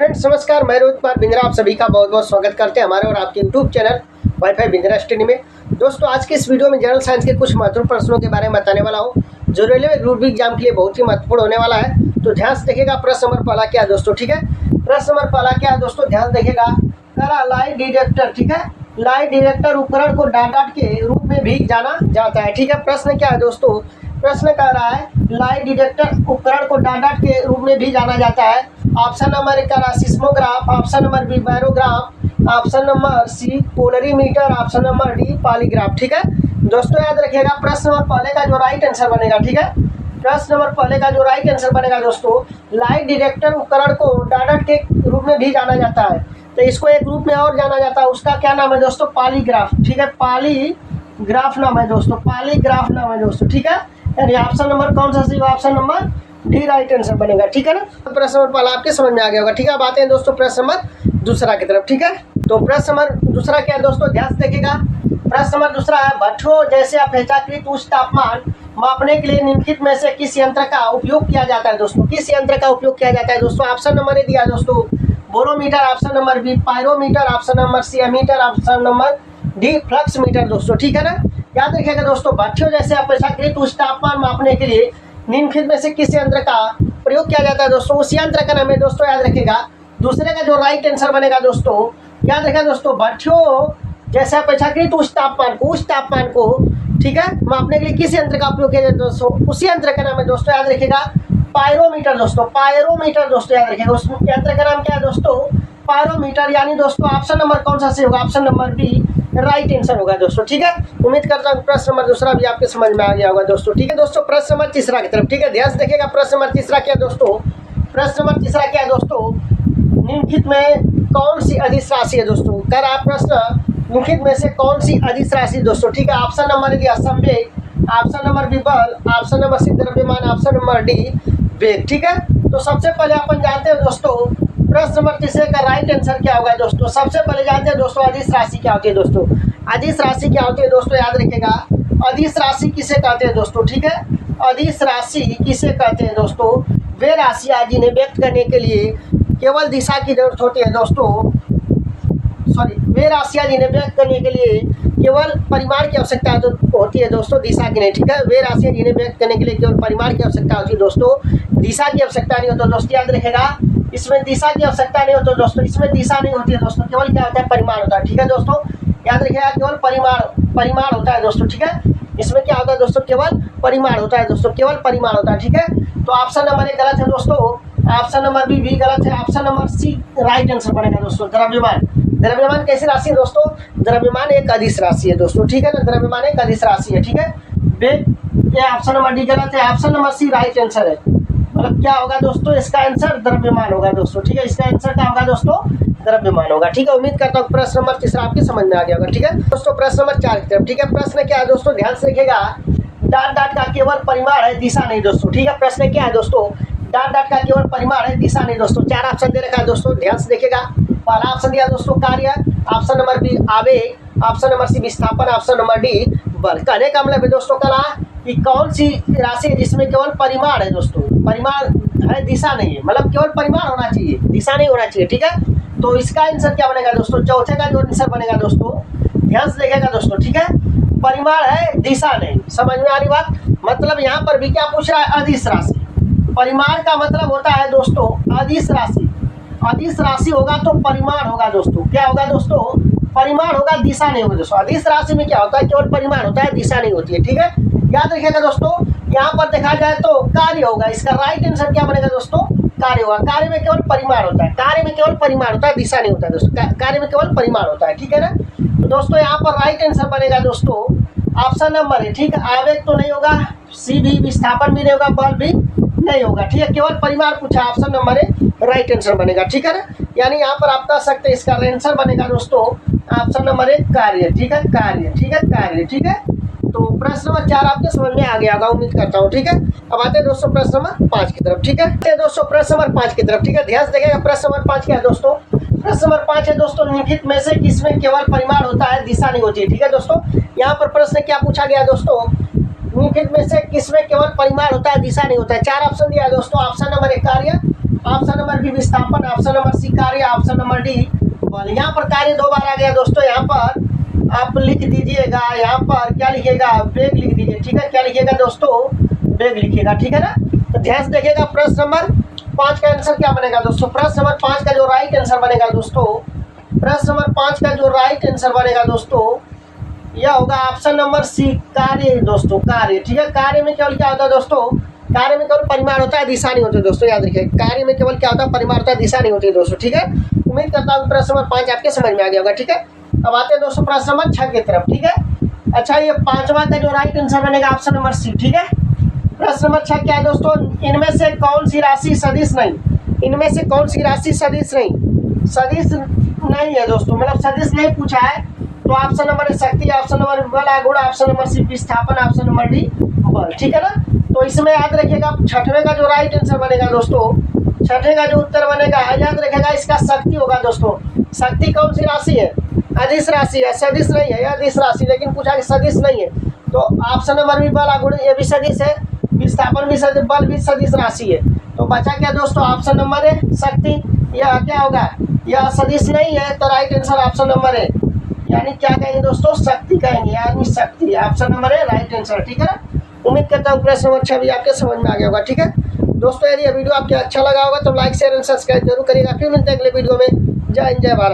Friends नमस्कार, मैं रोहित कुमार बिंद्रा आप सभी का बहुत बहुत स्वागत करते हैं हमारे और आपके YouTube channel wifi Bindra study में। दोस्तों आज के इस वीडियो में जनरल साइंस के कुछ महत्वपूर्ण प्रश्नों के बारे में बताने वाला हूं जो रेलवे ग्रुप बी एग्जाम के लिए बहुत ही महत्वपूर्ण होने वाला है। तो ध्यान से देखिएगा। प्रश्न नंबर पहला क्या है दोस्तों, ठीक है। प्रश्न नंबर पहला क्या है दोस्तों, ध्यान देखिएगा। करा लाइट डिटेक्टर, ठीक है, लाइट डिटेक्टर उपकरण को डाटा के रूप में भी जाना जाता है, ठीक है। प्रश्न क्या है दोस्तों, प्रश्न कह रहा है लाइट डिटेक्टर उपकरण को डाटा के रूप में भी जाना जाता है। ऑप्शन नंबर एक करा seismograph, option number B barograph, option number C polarimeter, option number D polygraph, ठीक है। दोस्तों याद रखिएगा प्रश्न नंबर पहले का जो राइट आंसर बनेगा, ठीक है, प्रश्न नंबर पहले का जो राइट आंसर बनेगा दोस्तों, लाइट डिटेक्टर उपकरण को डाटा के रूप में भी जाना जाता है। तो इसको एक रूप में और जाना जाता है, उसका क्या नाम है दोस्तों, पॉलीग्राफ, ठीक है, पॉलीग्राफ नाम है दोस्तों, पॉलीग्राफ नाम है दोस्तों, ठीक है। यानी ऑप्शन नंबर कौन सा सही, option number D right answer बनेगा, ठीक है ना। प्रश्न नंबर पहला आपके समझ में आ गया होगा, ठीक है। अब आते हैं दोस्तों प्रश्न नंबर दूसरा की तरफ, ठीक है। तो प्रश्न नंबर दूसरा क्या है दोस्तों, ध्यान से देखिएगा। प्रश्न नंबर दूसरा है भट्ठों जैसे अपेक्षाकृत उच्च तापमान मापने के लिए निम्नलिखित में से किस यंत्र का उपयोग किया जाता है दोस्तों, किस यंत्र का उपयोग किया जाता है दोस्तों। ऑप्शन नंबर ए दिया दोस्तों barometer, option number B pyrometer, option number C ammeter, option number D flux meter दोस्तों, ठीक है ना। याद रखिएगा दोस्तों भट्ठों जैसे अपेक्षाकृत उच्च तापमान मापने के लिए निम्नलिखित में से किस यंत्र का प्रयोग किया जाता है दोस्तों, उस यंत्र का नाम है दोस्तों, याद रखिएगा। दूसरे का जो राइट आंसर बनेगा दोस्तों, याद रखिएगा दोस्तों भट्ठों जैसे अपेक्षाकृत उच्च तापमान को ठीक है मापने के लिए किस यंत्र का उपयोग किया जाता है दोस्तों, उस यंत्र का नाम है दोस्तों, याद रखिएगा पायरोमीटर दोस्तों, पायरोमीटर दोस्तों, याद रखिएगा उस यंत्र का नाम क्या है दोस्तों, पायरोमीटर। यानी दोस्तों ऑप्शन नंबर कौन सा सही होगा, option number D right answer होगा दोस्तों, ठीक है। उम्मीद करता हूँ प्रश्न नंबर दूसरा भी आपके समझ में आ गया होगा दोस्तों, ठीक है। दोस्तों प्रश्न नंबर तीसरा की तरफ, ठीक है, ध्यान से देखिएगा। प्रश्न नंबर तीसरा क्या दोस्तों, प्रश्न नंबर तीसरा क्या है दोस्तों, निम्नलिखित में कौन सी अदिश राशि है दोस्तों। कर आप प्रश्न निम्नलिखित में से कौन सी अदिश राशि दोस्तों, ठीक है। ऑप्शन नंबर दिया संवेग, ऑप्शन नंबर बी बल, ऑप्शन नंबर सी द्रव्यमान, ऑप्शन नंबर डी वेग, ठीक है। तो सबसे पहले अपन जानते हैं दोस्तों प्रश्न नंबर तीसरे का राइट आंसर क्या होगा दोस्तों। सबसे पहले जानते हैं दोस्तों अदिश राशि क्या होती है दोस्तों, अदिश राशि क्या होती है दोस्तों, याद रखिएगा। अदिश राशि किसे कहते हैं दोस्तों, ठीक है, अदिश राशि किसे कहते हैं दोस्तों, वे राशियाँ जिन्हें व्यक्त करने के लिए केवल दिशा की जरूरत होती है दोस्तों, वे राशियाँ जिन्हें व्यक्त करने के लिए केवल परिमाण की आवश्यकता होती है दोस्तों, दिशा की नहीं, ठीक है। वे राशियाँ जिन्हें व्यक्त करने के लिए केवल परिमाण की आवश्यकता होती है दोस्तों, दिशा की आवश्यकता नहीं होती दोस्तों, याद रखेगा। इसमें दिशा की आवश्यकता नहीं होती दोस्तों, इसमें दिशा नहीं होती है दोस्तों, केवल क्या होता है परिमाण होता है, ठीक है दोस्तों। याद रखिएगा केवल परिमाण होता है दोस्तों, ठीक है। इसमें क्या होता है दोस्तों, केवल परिमाण होता है दोस्तों, केवल परिमाण होता है, ठीक है। तो ऑप्शन नंबर ए गलत है दोस्तों, ऑप्शन नंबर बी भी गलत है, option number C right answer बनेगा दोस्तों। द्रव्यमान कैसी राशि है दोस्तों, द्रव्यमान एक अदिश राशि है दोस्तों, ठीक है ना, द्रव्यमान एक अदिश राशि है, ठीक है। ये ऑप्शन नंबर डी गलत है, option number C right answer है। मतलब क्या होगा दोस्तों, इसका आंसर द्रव्यमान होगा दोस्तों, ठीक है, इसका आंसर क्या होगा दोस्तों, द्रव्यमान होगा, ठीक है। उम्मीद करता हूँ प्रश्न नंबर तीसरा आपके समझ में आ गया होगा, ठीक है। दोस्तों प्रश्न नंबर चार की तरफ, ठीक है। प्रश्न क्या है दोस्तों, ध्यान से देखिएगा। डाट का केवल परिमाण है, दिशा नहीं दोस्तों, ठीक है। प्रश्न क्या है दोस्तों, डाट का केवल परिमाण है, दिशा नहीं दोस्तों। चार ऑप्शन दे रखा है दोस्तों, ध्यान से देखिएगा। पहला ऑप्शन दिया दोस्तों कार्य, ऑप्शन नंबर बी आवेग, ऑप्शन नंबर सी विस्थापन, ऑप्शन नंबर डी बल। कहने का मतलब है दोस्तों कला कि कौन सी राशि है जिसमें केवल परिमाण है दोस्तों, परिमाण है, दिशा नहीं है, मतलब केवल परिमाण होना चाहिए, दिशा नहीं होना चाहिए, ठीक है। तो इसका आंसर क्या बनेगा दोस्तों, चौथे का जो आंसर बनेगा दोस्तों, ध्यान से देखिएगा दोस्तों, ठीक है। परिमाण है, दिशा नहीं, समझ में आ रही बात। मतलब यहाँ पर भी क्या पूछ रहा है, अदिश राशि। परिमाण का मतलब होता है दोस्तों अदिश राशि, अदिश राशि होगा तो परिमाण होगा दोस्तों, क्या होगा दोस्तों, परिमाण होगा, दिशा नहीं होगी दोस्तों। अदिश राशि में क्या होता है, केवल परिमाण होता है, दिशा नहीं होती है, ठीक है। याद रखिएगा दोस्तों, यहाँ पर देखा जाए तो कार्य होगा, इसका राइट आंसर क्या बनेगा दोस्तों, कार्य होगा। कार्य में केवल परिमाण होता है, कार्य में केवल परिमाण होता है, दिशा नहीं होता है दोस्तों, कार्य में केवल परिमाण होता है, ठीक है ना। तो दोस्तों यहाँ पर राइट आंसर बनेगा दोस्तों ऑप्शन नंबर है, ठीक है। आवेग तो नहीं होगा, सी भी विस्थापन भी नहीं होगा, बल भी नहीं होगा, ठीक है, केवल परिमाण पूछा, ऑप्शन नंबर है राइट आंसर बनेगा, ठीक है ना। यानी यहाँ पर आप कह सकते हैं इसका आंसर बनेगा दोस्तों ऑप्शन नंबर एक कार्य, ठीक है, कार्य, ठीक है, कार्य, ठीक है। तो प्रश्न नंबर चार आपके समझ में आ गया होगा, उम्मीद करता हूँ, ठीक है। अब आते हैं दोस्तों प्रश्न नंबर 5 की तरफ, ठीक है। दोस्तों प्रश्न नंबर 5 की तरफ, ठीक है, ध्यान से देखिएगा। प्रश्न नंबर 5 क्या है दोस्तों, प्रश्न नंबर 5 है दोस्तों निम्नलिखित में से किसमें केवल परिमाण होता है, दिशा नहीं होती है, ठीक है दोस्तों। यहाँ पर प्रश्न क्या पूछा गया दोस्तों, निम्नलिखित में से किसमें केवल परिमाण होता है, दिशा नहीं होता है। चार ऑप्शन दिया है दोस्तों, ऑप्शन नंबर एक कार्य, ऑप्शन नंबर बी विस्थापन, ऑप्शन नंबर सी कार्य, ऑप्शन नंबर डी बल। यहाँ पर कार्य 2 बार आ गया दोस्तों। यहाँ पर आप लिख दीजिएगा, यहाँ पर क्या लिखिएगा, वेग लिख दीजिए। ठीक है, क्या लिखिएगा दोस्तों, वेग लिखिएगा। ठीक है ना। तो ध्यान से देखिएगा, प्रश्न नंबर 5 का आंसर क्या बनेगा दोस्तों। प्रश्न नंबर 5 का जो राइट आंसर बनेगा दोस्तों, प्रश्न नंबर 5 का जो राइट आंसर बनेगा दोस्तों, यह होगा ऑप्शन नंबर सी कार्य दोस्तों, कार्य। ठीक है, कार्य में केवल क्या होता है दोस्तों, कार्य में केवल परिमाण होता है, दिशा नहीं होती दोस्तों। याद रखिए, कार्य में केवल क्या होता है, परिमाण होता है, दिशा नहीं होती दोस्तों। ठीक है, उम्मीद करता हूँ प्रश्न नंबर 5 आपके समझ में आ गया होगा। ठीक है, अब आते हैं दोस्तों प्रश्न नंबर 6 की तरफ। ठीक है, अच्छा ये 5वां का जो राइट आंसर बनेगा ऑप्शन नंबर सी। ठीक है, प्रश्न नंबर 6 क्या है दोस्तों, इनमें से कौन सी राशि सदिश नहीं, इनमें से कौन सी राशि सदिश नहीं, सदिश नहीं है दोस्तों, मतलब सदिश नहीं पूछा है। तो ऑप्शन नंबर ए शक्ति, ऑप्शन नंबर बल आगुण, ऑप्शन नंबर सी विस्थापन, ऑप्शन नंबर डी बल। ठीक है ना। तो इसमें याद रखिएगा 6वें का जो राइट आंसर बनेगा दोस्तों, 6ठे का जो उत्तर बनेगा, याद रखिएगा इसका शक्ति होगा दोस्तों। शक्ति कौन सी राशि है, अदिश राशि है, सदिश नहीं है, अदिश राशि, लेकिन पूछा कि सदिश नहीं है। तो ऑप्शन नंबर बी बल आगुण, ये भी सदिश है, विस्थापन भी सदिश, बल भी सदिश राशि है। तो बचा क्या दोस्तों, ऑप्शन नंबर ए शक्ति। यह क्या होगा, यह सदिश नहीं है, तो right answer option number A, यानी क्या कहेंगे दोस्तों, शक्ति कहेंगे, यानी शक्ति। Option number A right answer. ठीक है ना। उम्मीद करता हूँ प्रश्न नंबर 6 भी आपके समझ में आ गया होगा। ठीक है दोस्तों, यदि यह वीडियो आपको अच्छा लगा होगा तो लाइक शेयर एंड सब्सक्राइब जरूर करिएगा। फिर मिलते हैं अगले वीडियो में। जय हिंद, जय भारत।